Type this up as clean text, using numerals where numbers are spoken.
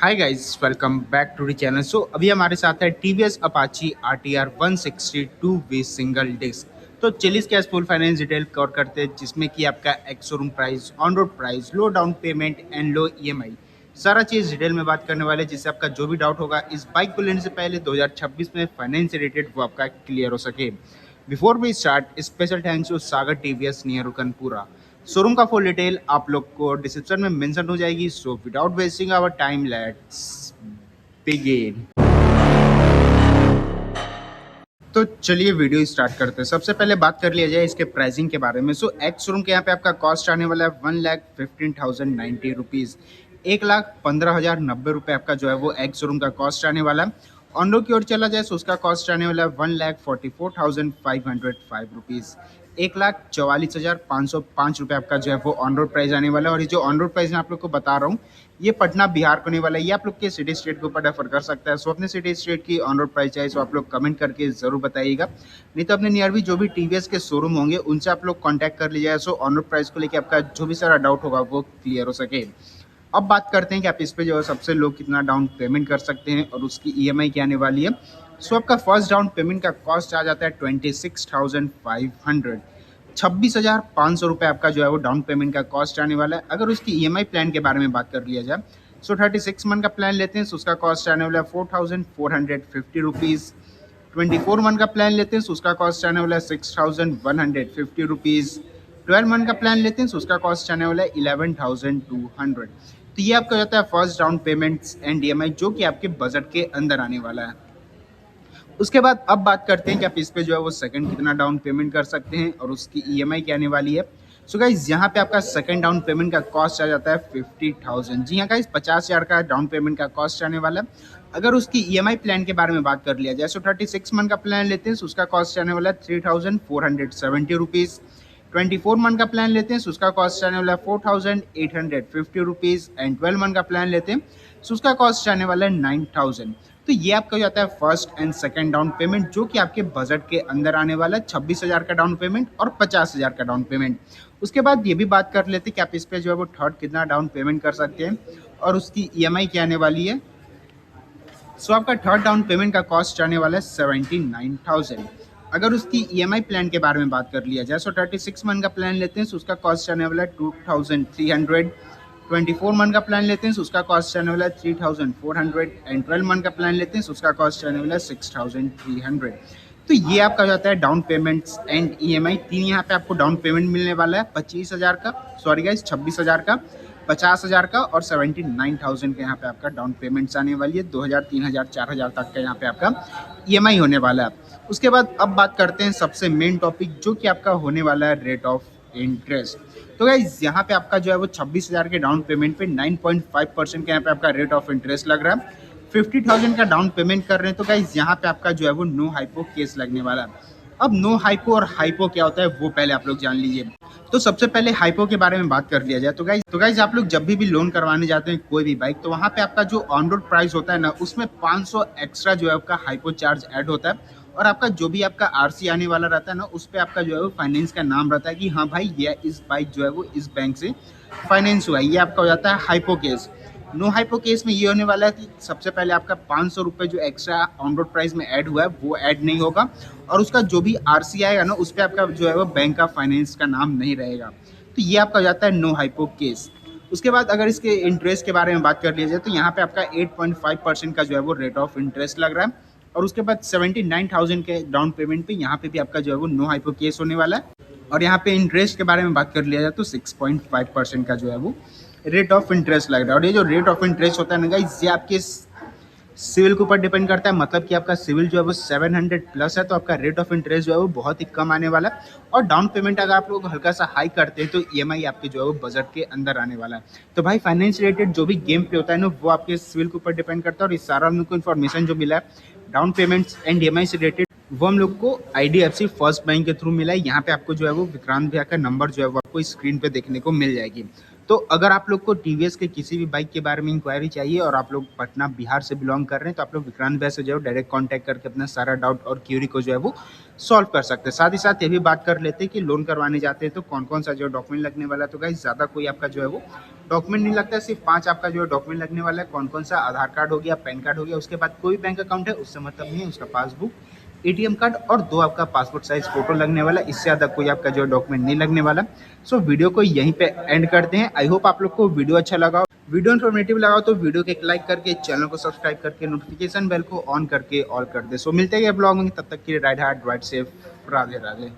Hi guys, welcome back to the channel. अभी हमारे साथ है TVS Apache RTR 162 V single disc. तो चलिए इसके फुल फाइनेंस डिटेल कवर करते हैं, जिसमें कि आपका ex showroom price, on road price, low down payment and low EMI, सारा चीज़ डिटेल में बात करने वाले हैं, जिससे आपका जो भी डाउट होगा इस बाइक को लेने से पहले 2026 में फाइनेंस से रिलेटेड वो आपका क्लियर हो सके। Before we start, special thanks to Sagar TVS near Rukanpura. Showroom का फुल डिटेल आप लोग को डिस्क्रिप्शन में मेंशन हो जाएगी। So without wasting our time, let's begin. तो चलिए वीडियो स्टार्ट करते हैं। सबसे पहले बात कर लिया जाए इसके प्राइसिंग के बारे में। एक्स शोरूम के यहाँ पे आपका कॉस्ट आने वाला है 1,15,090 रुपीज़, 1,15,090 रुपये आपका जो है वो एक्स शोरूम का कॉस्ट आने वाला है। ऑन रोड की ओर चला जाए तो उसका कॉस्ट आने वाला है 1,44,505 रुपीज़, 1,44,505 रुपये आपका जो है वो ऑन रोड प्राइस आने वाला है। और ये जो ऑन रोड प्राइस मैं आप लोग को बता रहा हूँ, ये पटना बिहार को होने वाला है। ये आप लोग के सिटी स्टेट के ऊपर डिफर कर सकता है। अपने सिटी स्टेट की ऑन रोड प्राइस है, आप लोग कमेंट करके जरूर बताइएगा। नहीं तो अपने नियर भी जो भी टीवीएस के शोरूम होंगे उनसे आप लोग कांटेक्ट कर लीजिएगा। ऑन रोड प्राइस को लेकर आपका जो भी सारा डाउट होगा वो क्लियर हो सके। अब बात करते हैं कि आप इस पे जो है सबसे लो कितना डाउन पेमेंट कर सकते हैं और उसकी ईएमआई क्या आने वाली है। आपका फर्स्ट डाउन पेमेंट का कॉस्ट आ जाता है 26,500, 26,500 रुपये आपका जो है वो डाउन पेमेंट का कॉस्ट आने वाला है। अगर उसकी ईएमआई प्लान के बारे में बात कर लिया जाए 36 मंथ का प्लान लेते हैं तो उसका कॉस्ट आने वाला है 4,450 रुपीज़। 24 मंथ का प्लान लेते हैं तो उसका कॉस्ट आने वाला है 6,150 रुपीज़। 12 मंथ का प्लान लेते हैं तो उसका कॉस्ट आने वाला है 11,200। तो ये आपका जाता है first down payments and EMI, जो कि आपके बजट के अंदर आने वाला है। उसके बाद अब बात करते हैं कि आप इस पे जो है वो सेकंड कितना डाउन पेमेंट कर सकते हैं और उसकी ईएमआई क्या आने वाली है। गाइज, यहाँ पे आपका सेकंड डाउन पेमेंट का कॉस्ट आ जाता है 50,000। जी हाँ गाइज, 50,000 का डाउन पेमेंट का कॉस्ट आने वाला है। अगर उसकी ईएमआई प्लान के बारे में बात कर लिया जाए 36 मंथ का प्लान लेते हैं तो उसका कॉस्ट आने वाला है 3,470 रुपीज़। 24 मंथ का प्लान लेते हैं तो उसका कॉस्ट आने वाला है 4,850 रुपीज़ एंड 12 मंथ का प्लान लेते हैं तो उसका कॉस्ट आने वाला है 9,000। तो ये आपका जाता है first and second down payment, जो कि आपके बजट के अंदर आने वाला है। 26,000 का डाउन पेमेंट और 50,000 का डाउन पेमेंट। उसके बाद ये भी बात कर लेते हैं कि आप इस पे जो है वो थर्ड कितना डाउन पेमेंट कर सकते हैं और उसकी ईएमआई क्या आने वाली है। आपका थर्ड डाउन पेमेंट का कॉस्ट आने वाला है 79,000। अगर उसकी ईएमआई प्लान के बारे में बात कर लिया जाए 36 मंथ का प्लान लेते हैं तो उसका कॉस्ट आने वाला है 2,300। 24 मंथ का प्लान लेते हैं तो उसका कॉस्ट आने वाला है 3,400 एंड 12 मंथ का प्लान लेते हैं तो उसका कॉस्ट आने वाला है 6,300। तो ये आपका जाता है डाउन पेमेंट्स एंड ईएमआई। तीन यहाँ पे आपको डाउन पेमेंट मिलने वाला है 25,000 का, सॉरी गाइस 26,000 का, 50,000 का और 79,000 के यहाँ पे आपका डाउन पेमेंट्स आने वाली है। 2,000, 3,000, 4,000 तक का यहाँ पे आपका ईएमआई होने वाला है। उसके बाद अब बात करते हैं सबसे मेन टॉपिक, जो कि आपका होने वाला है रेट ऑफ इंटरेस्ट। तो गाइज, यहाँ पे आपका जो है वो 26,000 के डाउन पेमेंट पे 9.5% का यहाँ पे आपका रेट ऑफ इंटरेस्ट लग रहा है। 50,000 का डाउन पेमेंट कर रहे हैं तो गाइज यहाँ पे आपका जो है वो नो हाइपो केस लगने वाला है। अब नो हाइपो और हाइपो क्या होता है वो पहले आप लोग जान लीजिए। तो सबसे पहले हाइपो के बारे में बात कर लिया जाए तो गाइज आप लोग जब भी लोन करवाने जाते हैं कोई भी बाइक, तो वहाँ पे आपका जो ऑन रोड प्राइस होता है ना, उसमें 500 एक्स्ट्रा जो है आपका हाइपो चार्ज ऐड होता है। और आपका जो भी आपका आरसी आने वाला रहता है ना, उस पर आपका जो है वो फाइनेंस का नाम रहता है कि हाँ भाई ये इस बाइक जो है वो इस बैंक से फाइनेंस हुआ है। ये आपका हो जाता है hypo case. No hypo case में ये होने वाला है कि सबसे पहले आपका 500 रुपये जो एक्स्ट्रा ऑन रोड प्राइस में ऐड हुआ है वो ऐड नहीं होगा और उसका जो भी आरसी आएगा ना, उस पर आपका जो है वो बैंक का फाइनेंस का नाम नहीं रहेगा। तो ये आपका हो जाता है नो हाइपो केस। उसके बाद अगर इसके इंटरेस्ट के बारे में बात कर लिया जाए तो यहाँ पे आपका 8.5% का जो है वो रेट ऑफ इंटरेस्ट लग रहा है। और उसके बाद 79,000 के डाउन पेमेंट पे यहाँ पे भी आपका जो है वो नो हाइपो केस होने वाला है। और यहाँ पे इंटरेस्ट के बारे में बात कर लिया जाए तो 6.5% का जो है वो रेट ऑफ इंटरेस्ट लग रहा है। और ये जो रेट ऑफ इंटरेस्ट होता है ना गाइस, ये आपके सिविल के ऊपर डिपेंड करता है। मतलब कि आपका सिविल जो है वो 700 प्लस है तो आपका रेट ऑफ इंटरेस्ट जो है वो बहुत ही कम आने वाला है। और डाउन पेमेंट अगर आप लोग हल्का सा हाई करते हैं तो ईएमआई आपके जो है वो बजट के अंदर आने वाला है। तो भाई फाइनेंस रिलेटेड जो भी गेम प्ले होता है ना, वो आपके सिविल के ऊपर डिपेंड करता है। और इस सारा हम लोग को इन्फॉर्मेशन जो मिला है डाउन पेमेंट्स एंड ईएमआई से रिलेटेड, वो हम लोग को आईडीएफसी फर्स्ट बैंक के थ्रू मिला है। यहाँ पे आपको जो है वो विक्रांत भैया का नंबर जो है वो आपको स्क्रीन पे देखने को मिल जाएगी। तो अगर आप लोग को टीवीएस के किसी भी बाइक के बारे में इंक्वायरी चाहिए और आप लोग पटना बिहार से बिलोंग कर रहे हैं, तो आप लोग विक्रांत भैया से जो है डायरेक्ट कॉन्टैक्ट करके अपना सारा डाउट और क्यूरी को जो है वो सॉल्व कर सकते हैं। साथ ही साथ ये भी बात कर लेते हैं कि लोन करवाने जाते हैं तो कौन कौन सा जो डॉक्यूमेंट लगने वाला है। तो गाइस ज़्यादा कोई आपका जो है वो डॉक्यूमेंट नहीं लगता है, सिर्फ 5 आपका जो है डॉक्यूमेंट लगने वाला है। कौन कौन सा? आधार कार्ड हो गया, पैन कार्ड हो गया, उसके बाद कोई बैंक अकाउंट है उससे मतलब नहीं है, उसका पासबुक, एटीएम कार्ड और 2 आपका पासपोर्ट साइज फोटो लगने वाला है। इससे ज़्यादा कोई आपका जो डॉक्यूमेंट नहीं लगने वाला। सो वीडियो को यहीं पे एंड करते हैं। आई होप आप लोग को वीडियो अच्छा लगा हो, वीडियो इन्फॉर्मेटिव लगा हो तो वीडियो को एक लाइक करके चैनल को सब्सक्राइब करके नोटिफिकेशन बेल को ऑन करके ऑल कर दे। सो मिलते हैं ब्लॉग में, तब तक के लिए ride hard ride safe, Radhe Radhe.